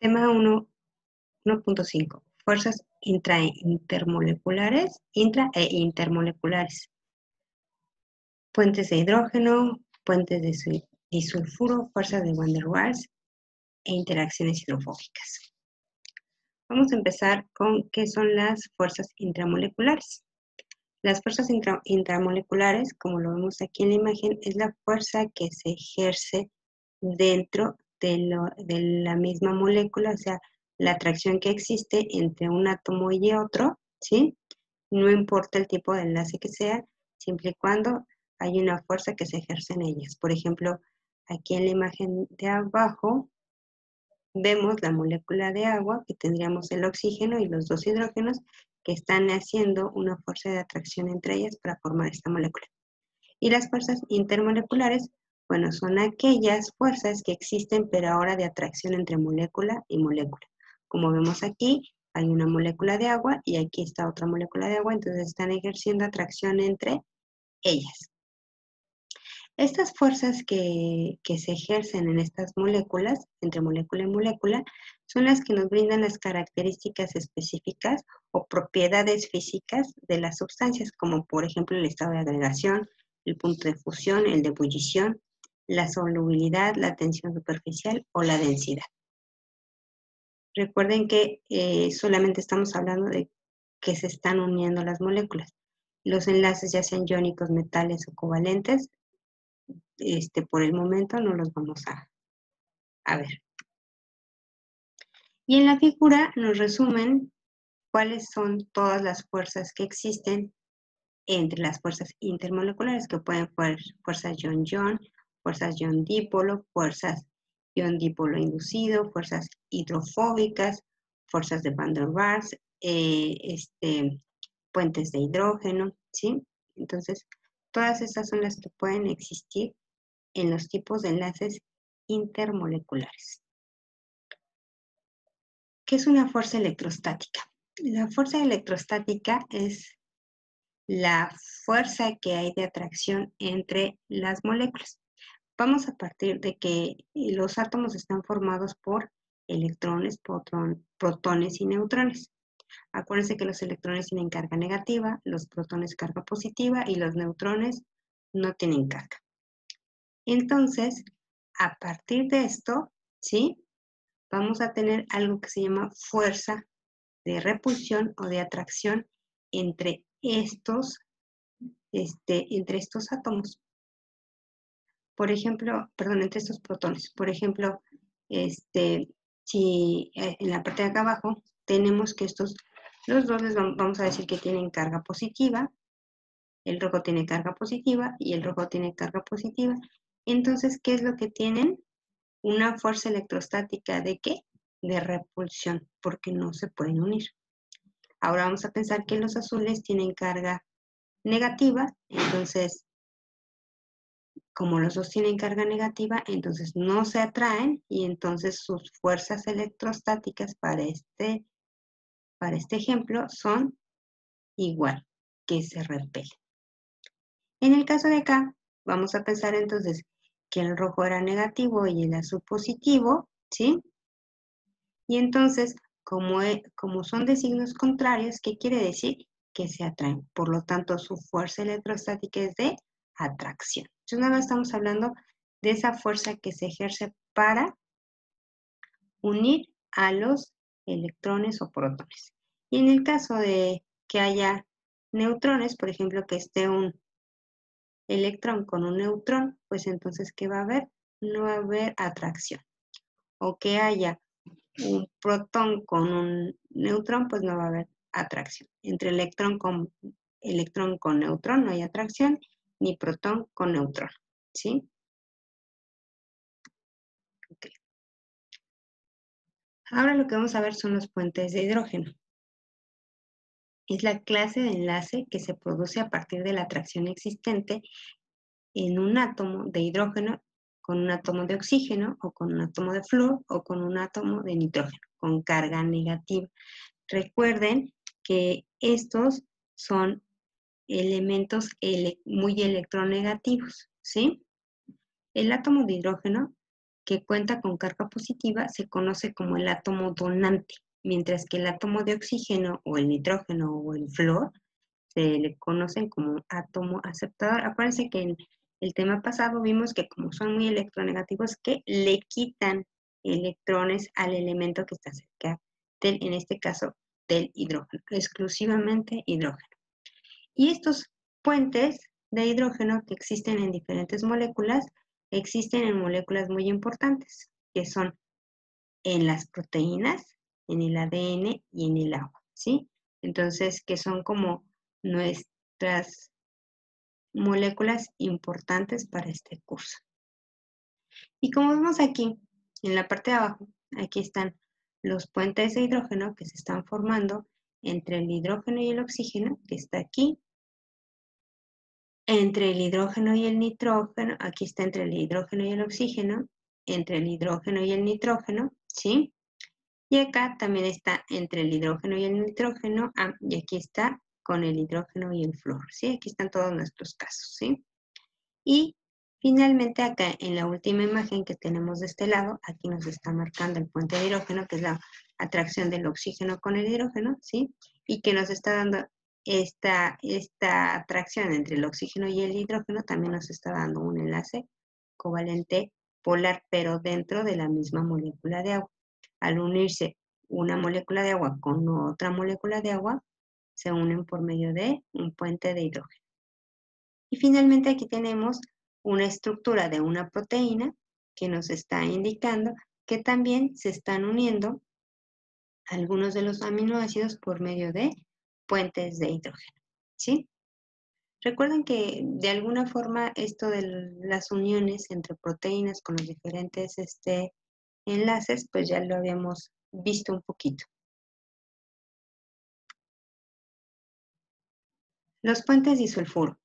Tema 1.5. Fuerzas intra e intermoleculares. Puentes de hidrógeno, puentes de disulfuro, fuerzas de Van der Waals e interacciones hidrofóbicas. Vamos a empezar con qué son las fuerzas intramoleculares. Las fuerzas intramoleculares, como lo vemos aquí en la imagen, es la fuerza que se ejerce dentro de la misma molécula, o sea, la atracción que existe entre un átomo y otro, ¿sí? No importa el tipo de enlace que sea, siempre y cuando hay una fuerza que se ejerce en ellas. Por ejemplo, aquí en la imagen de abajo vemos la molécula de agua, que tendríamos el oxígeno y los dos hidrógenos que están haciendo una fuerza de atracción entre ellas para formar esta molécula. Y las fuerzas intermoleculares, bueno, son aquellas fuerzas que existen pero ahora de atracción entre molécula y molécula. Como vemos aquí, hay una molécula de agua y aquí está otra molécula de agua, entonces están ejerciendo atracción entre ellas. Estas fuerzas que se ejercen en estas moléculas, entre molécula y molécula, son las que nos brindan las características específicas o propiedades físicas de las sustancias, como por ejemplo el estado de agregación, el punto de fusión, el de ebullición, la solubilidad, la tensión superficial o la densidad. Recuerden que solamente estamos hablando de que se están uniendo las moléculas. Los enlaces, ya sean iónicos, metales o covalentes, por el momento no los vamos a ver. Y en la figura nos resumen cuáles son todas las fuerzas que existen entre las fuerzas intermoleculares, que pueden ser fuerzas ion-ion, fuerzas ion-dipolo, fuerzas ion-dipolo inducido, fuerzas hidrofóbicas, fuerzas de Van der Waals, puentes de hidrógeno, ¿sí? Entonces, todas estas son las que pueden existir en los tipos de enlaces intermoleculares. ¿Qué es una fuerza electrostática? La fuerza electrostática es la fuerza que hay de atracción entre las moléculas. Vamos a partir de que los átomos están formados por electrones, protones y neutrones. Acuérdense que los electrones tienen carga negativa, los protones carga positiva y los neutrones no tienen carga. Entonces, a partir de esto, ¿sí? Vamos a tener algo que se llama fuerza de repulsión o de atracción entre estos átomos. Por ejemplo, perdón, entre estos protones. Por ejemplo, si en la parte de acá abajo tenemos que los dos vamos a decir que tienen carga positiva, el rojo tiene carga positiva y el rojo tiene carga positiva. Entonces, ¿qué es lo que tienen? Una fuerza electrostática ¿de qué? De repulsión, porque no se pueden unir. Ahora vamos a pensar que los azules tienen carga negativa, entonces, como los dos tienen carga negativa, entonces no se atraen y entonces sus fuerzas electrostáticas para este ejemplo son igual, que se repelen. En el caso de acá, vamos a pensar entonces que el rojo era negativo y el azul positivo, ¿sí? Y entonces, como son de signos contrarios, ¿qué quiere decir? Que se atraen. Por lo tanto, su fuerza electrostática es de atracción. Entonces, nada más estamos hablando de esa fuerza que se ejerce para unir a los electrones o protones. Y en el caso de que haya neutrones, por ejemplo, que esté un electrón con un neutrón, pues entonces, ¿qué va a haber? No va a haber atracción. O que haya un protón con un neutrón, pues no va a haber atracción. Entre electrón con neutrón no hay atracción, ni protón con neutrón, ¿sí? Okay. Ahora lo que vamos a ver son los puentes de hidrógeno. Es la clase de enlace que se produce a partir de la atracción existente en un átomo de hidrógeno con un átomo de oxígeno o con un átomo de flúor o con un átomo de nitrógeno con carga negativa. Recuerden que estos son elementos muy electronegativos, ¿sí? El átomo de hidrógeno que cuenta con carga positiva se conoce como el átomo donante, mientras que el átomo de oxígeno o el nitrógeno o el flúor se le conocen como átomo aceptador. Acuérdense que en el tema pasado vimos que como son muy electronegativos, que le quitan electrones al elemento que está cerca del, en este caso, del hidrógeno, exclusivamente hidrógeno. Y estos puentes de hidrógeno que existen en diferentes moléculas, existen en moléculas muy importantes, que son en las proteínas, en el ADN y en el agua, ¿sí? Entonces, que son como nuestras moléculas importantes para este curso. Y como vemos aquí, en la parte de abajo, aquí están los puentes de hidrógeno que se están formando entre el hidrógeno y el oxígeno, que está aquí, entre el hidrógeno y el nitrógeno, aquí está entre el hidrógeno y el oxígeno, entre el hidrógeno y el nitrógeno, ¿sí? Y acá también está entre el hidrógeno y el nitrógeno, y aquí está con el hidrógeno y el flúor, ¿sí? Aquí están todos nuestros casos, ¿sí? Y finalmente acá en la última imagen que tenemos de este lado, aquí nos está marcando el puente de hidrógeno, que es la atracción del oxígeno con el hidrógeno, ¿sí? Y que nos está dando esta atracción entre el oxígeno y el hidrógeno, también nos está dando un enlace covalente polar, pero dentro de la misma molécula de agua. Al unirse una molécula de agua con otra molécula de agua, se unen por medio de un puente de hidrógeno. Y finalmente aquí tenemos una estructura de una proteína que nos está indicando que también se están uniendo algunos de los aminoácidos por medio de puentes de hidrógeno, ¿sí? Recuerden que de alguna forma esto de las uniones entre proteínas con los diferentes enlaces, pues ya lo habíamos visto un poquito. Los puentes disulfuro.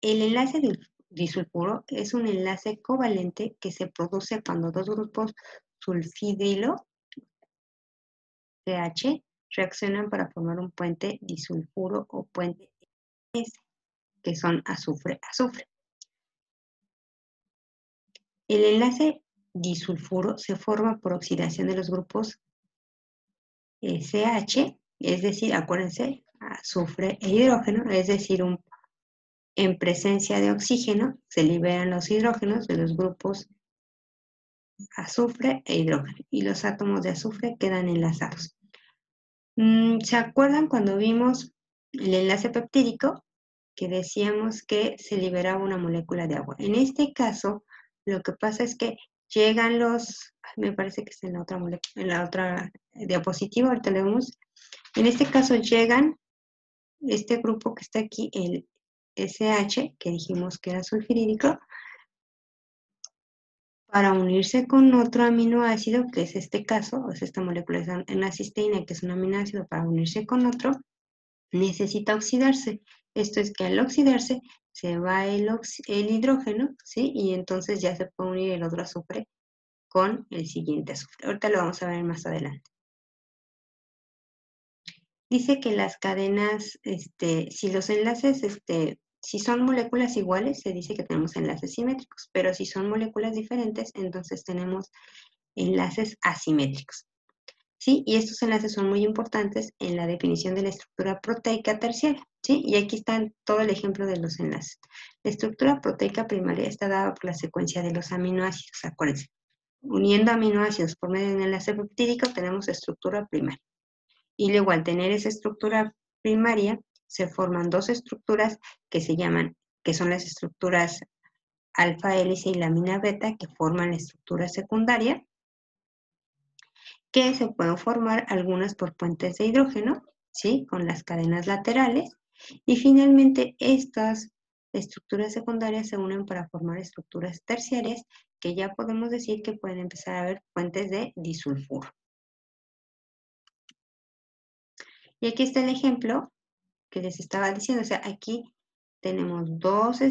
El enlace disulfuro es un enlace covalente que se produce cuando dos grupos sulfidrilo CH reaccionan para formar un puente disulfuro o puente S, que son azufre-azufre. El enlace disulfuro se forma por oxidación de los grupos CH, es decir, acuérdense, azufre e hidrógeno, es decir, en presencia de oxígeno se liberan los hidrógenos de los grupos azufre e hidrógeno y los átomos de azufre quedan enlazados. ¿Se acuerdan cuando vimos el enlace peptídico? Que decíamos que se liberaba una molécula de agua. En este caso, lo que pasa es que llegan me parece que es en la otra diapositiva, ahorita lo vemos. En este caso llegan este grupo que está aquí, el SH, que dijimos que era sulfirídico, para unirse con otro aminoácido, que es este caso, es esta molécula, es una cisteína, que es un aminoácido, para unirse con otro, necesita oxidarse. Esto es que al oxidarse se va el hidrógeno, ¿sí? Y entonces ya se puede unir el otro azufre con el siguiente azufre. Ahorita lo vamos a ver más adelante. Dice que las cadenas, si los enlaces, si son moléculas iguales, se dice que tenemos enlaces simétricos, pero si son moléculas diferentes, entonces tenemos enlaces asimétricos. ¿Sí? Y estos enlaces son muy importantes en la definición de la estructura proteica terciaria, ¿sí? Y aquí está todo el ejemplo de los enlaces. La estructura proteica primaria está dada por la secuencia de los aminoácidos, acuérdense. Uniendo aminoácidos por medio de un enlace peptídico tenemos estructura primaria. Y luego al tener esa estructura primaria, se forman dos estructuras que son las estructuras alfa hélice y lámina beta, que forman la estructura secundaria, que se pueden formar algunas por puentes de hidrógeno, ¿sí? Con las cadenas laterales. Y finalmente estas estructuras secundarias se unen para formar estructuras terciarias, que ya podemos decir que pueden empezar a haber puentes de disulfuro. Y aquí está el ejemplo que les estaba diciendo. O sea, aquí tenemos dos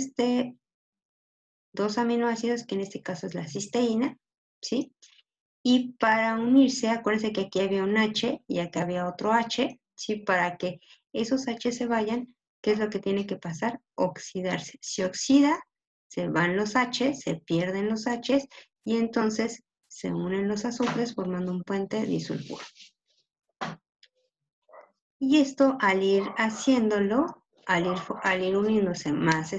aminoácidos, que en este caso es la cisteína, ¿sí? Y para unirse, acuérdense que aquí había un H y acá había otro H, ¿sí? Para que esos H se vayan, ¿qué es lo que tiene que pasar? Oxidarse. Si oxida, se van los H, se pierden los H y entonces se unen los azufres formando un puente disulfuro. Y esto al ir haciéndolo, al ir uniéndose más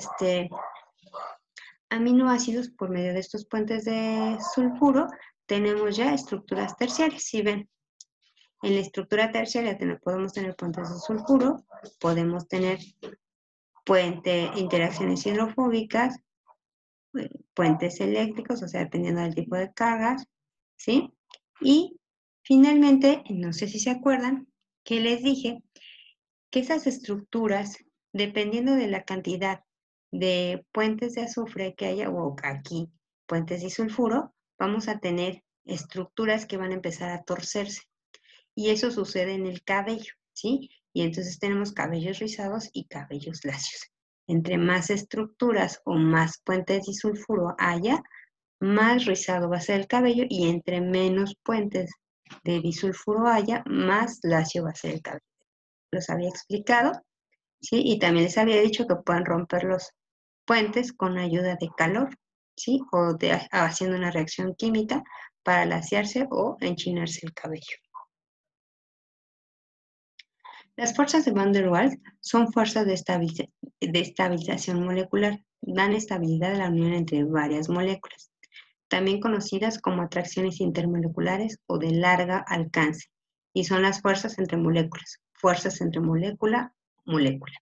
aminoácidos por medio de estos puentes de sulfuro, tenemos ya estructuras terciarias. Si ven, en la estructura terciaria podemos tener puentes de sulfuro, podemos tener interacciones hidrofóbicas, puentes eléctricos, o sea, dependiendo del tipo de cargas, ¿sí? Y finalmente, no sé si se acuerdan, que les dije que esas estructuras, dependiendo de la cantidad de puentes de azufre que haya, o aquí puentes de sulfuro, vamos a tener estructuras que van a empezar a torcerse. Y eso sucede en el cabello, ¿sí? Y entonces tenemos cabellos rizados y cabellos lacios. Entre más estructuras o más puentes de sulfuro haya, más rizado va a ser el cabello, y entre menos puentes de disulfuro haya, más lacio va a ser el cabello. Los había explicado, ¿sí? Y también les había dicho que pueden romper los puentes con ayuda de calor, ¿sí? O haciendo una reacción química para laciarse o enchinarse el cabello. Las fuerzas de Van der Waals son fuerzas de estabilización molecular, dan estabilidad a la unión entre varias moléculas, también conocidas como atracciones intermoleculares o de larga alcance, y son las fuerzas entre moléculas, molécula.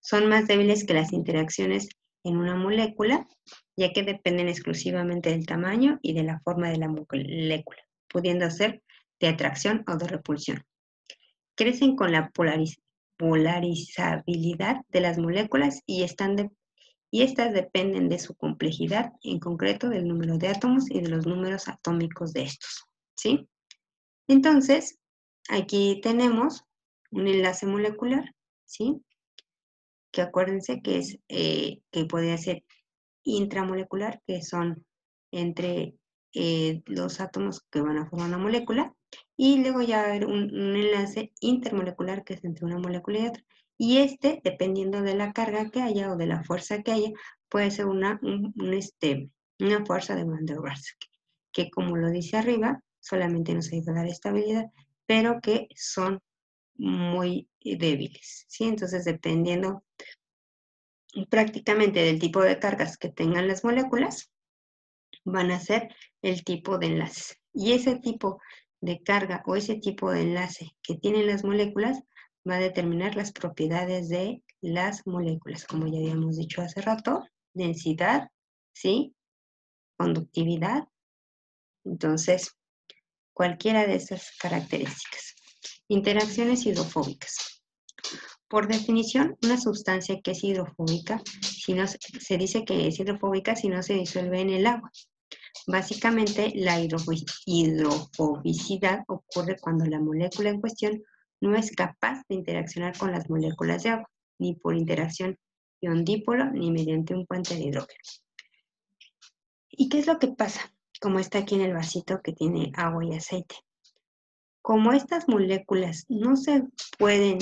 Son más débiles que las interacciones en una molécula, ya que dependen exclusivamente del tamaño y de la forma de la molécula, pudiendo ser de atracción o de repulsión. Crecen con la polarizabilidad de las moléculas y estas dependen de su complejidad, en concreto del número de átomos y de los números atómicos de estos, ¿sí? Entonces, aquí tenemos un enlace molecular, ¿sí? Que acuérdense que que podría ser intramolecular, que son entre los átomos que van a formar una molécula, y luego ya va a haber un enlace intermolecular, que es entre una molécula y otra. Y dependiendo de la carga que haya o de la fuerza que haya, puede ser una fuerza de Van der Waals, que como lo dice arriba, solamente nos ayuda a dar estabilidad, pero que son muy débiles, ¿sí? Entonces, dependiendo prácticamente del tipo de cargas que tengan las moléculas, van a ser el tipo de enlace. Y ese tipo de carga o ese tipo de enlace que tienen las moléculas va a determinar las propiedades de las moléculas, como ya habíamos dicho hace rato: densidad, ¿sí? Conductividad. Entonces, cualquiera de esas características. Interacciones hidrofóbicas. Por definición, una sustancia que es hidrofóbica, se dice que es hidrofóbica si no se disuelve en el agua. Básicamente, la hidrofobicidad ocurre cuando la molécula en cuestión no es capaz de interaccionar con las moléculas de agua, ni por interacción ion-dipolo, ni mediante un puente de hidrógeno. ¿Y qué es lo que pasa? Como está aquí en el vasito que tiene agua y aceite. Como estas moléculas no se pueden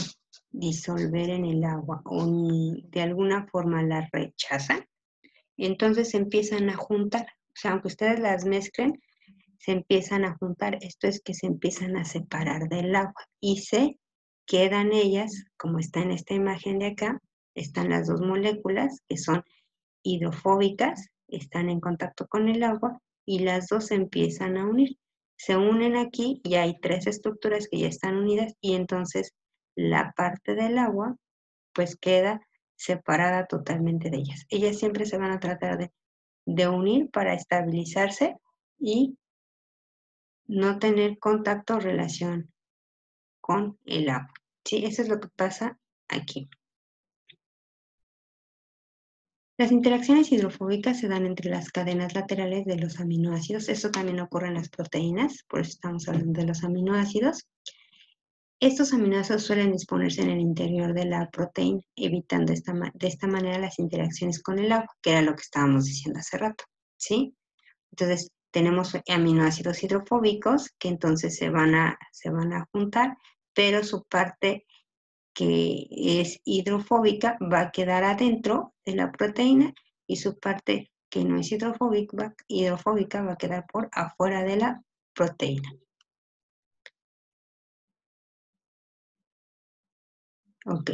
disolver en el agua o ni de alguna forma las rechazan, entonces se empiezan a juntar. O sea, aunque ustedes las mezclen, se empiezan a juntar. Esto es que se empiezan a separar del agua y se quedan ellas, como está en esta imagen de acá, están las dos moléculas que son hidrofóbicas, están en contacto con el agua y las dos se empiezan a unir. Se unen aquí y hay tres estructuras que ya están unidas, y entonces la parte del agua pues queda separada totalmente de ellas. Ellas siempre se van a tratar de unir para estabilizarse y no tener contacto o relación con el agua. ¿Sí? Eso es lo que pasa aquí. Las interacciones hidrofóbicas se dan entre las cadenas laterales de los aminoácidos. Eso también ocurre en las proteínas, por eso estamos hablando de los aminoácidos. Estos aminoácidos suelen disponerse en el interior de la proteína, evitando de esta manera las interacciones con el agua, que era lo que estábamos diciendo hace rato, ¿sí? Entonces, tenemos aminoácidos hidrofóbicos que entonces se van a juntar, pero su parte que es hidrofóbica va a quedar adentro de la proteína y su parte que no es hidrofóbica va a quedar por afuera de la proteína. Ok.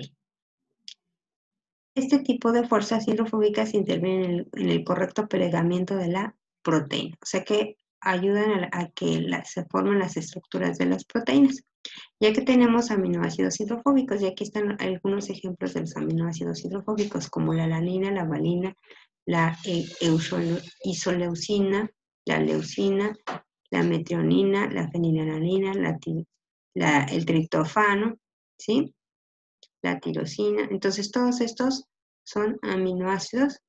Este tipo de fuerzas hidrofóbicas intervienen en el correcto plegamiento de la proteína, o sea que ayudan a que se formen las estructuras de las proteínas. Ya que tenemos aminoácidos hidrofóbicos, y aquí están algunos ejemplos de los aminoácidos hidrofóbicos, como la alanina, la valina, la isoleucina, la leucina, la metionina, la fenilalanina, el triptofano, ¿sí? La tirosina. Entonces, todos estos son aminoácidos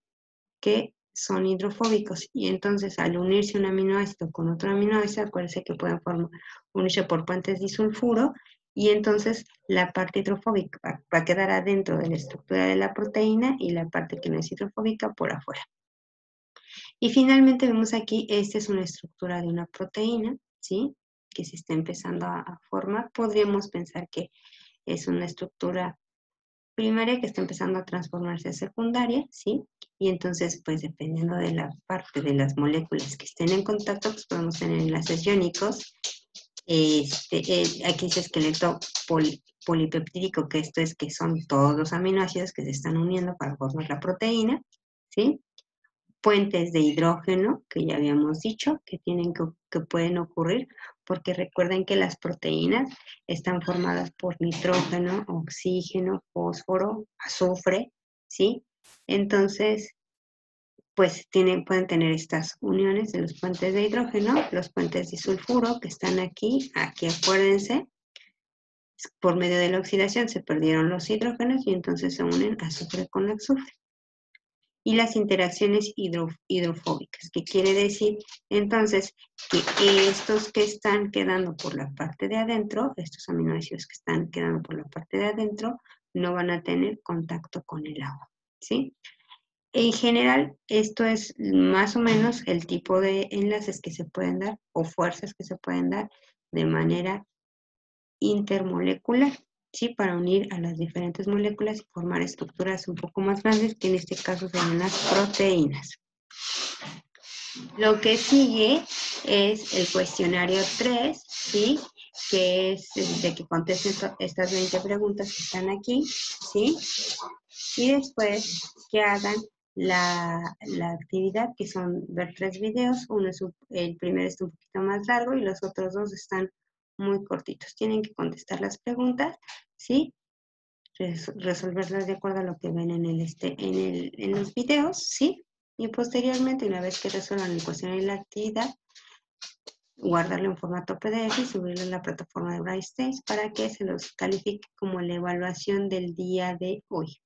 que son hidrofóbicos, y entonces al unirse un aminoácido con otro aminoácido, acuérdense que pueden unirse por puentes disulfuro, y entonces la parte hidrofóbica va a quedar adentro de la estructura de la proteína y la parte que no es hidrofóbica por afuera. Y finalmente vemos aquí, esta es una estructura de una proteína, ¿sí? Que se está empezando a formar. Podríamos pensar que es una estructura primaria que está empezando a transformarse a secundaria, ¿sí? Y entonces, pues dependiendo de la parte de las moléculas que estén en contacto, pues podemos tener enlaces iónicos. Aquí dice esqueleto polipeptídico, que esto es que son todos los aminoácidos que se están uniendo para formar la proteína, ¿sí? Puentes de hidrógeno, que ya habíamos dicho, que pueden ocurrir, porque recuerden que las proteínas están formadas por nitrógeno, oxígeno, fósforo, azufre, ¿sí? Entonces, pues pueden tener estas uniones de los puentes de hidrógeno, los puentes de sulfuro que están aquí acuérdense, por medio de la oxidación se perdieron los hidrógenos y entonces se unen azufre con azufre. Y las interacciones hidrofóbicas, que quiere decir entonces que estos que están quedando por la parte de adentro, estos aminoácidos que están quedando por la parte de adentro, no van a tener contacto con el agua, ¿sí? En general, esto es más o menos el tipo de enlaces que se pueden dar o fuerzas que se pueden dar de manera intermolecular, ¿sí? Para unir a las diferentes moléculas y formar estructuras un poco más grandes, que en este caso son las proteínas. Lo que sigue es el cuestionario 3, ¿sí? Que es de que contesten estas 20 preguntas que están aquí, ¿sí? Y después que hagan la actividad, que son ver 3 videos. El primero está un poquito más largo y los otros 2 están muy cortitos. Tienen que contestar las preguntas, ¿sí? Resolverlas de acuerdo a lo que ven en los videos, ¿sí? Y posteriormente, una vez que resuelvan el cuestionario y la actividad, guardarlo en formato PDF y subirlo en la plataforma de Brightspace para que se los califique como la evaluación del día de hoy.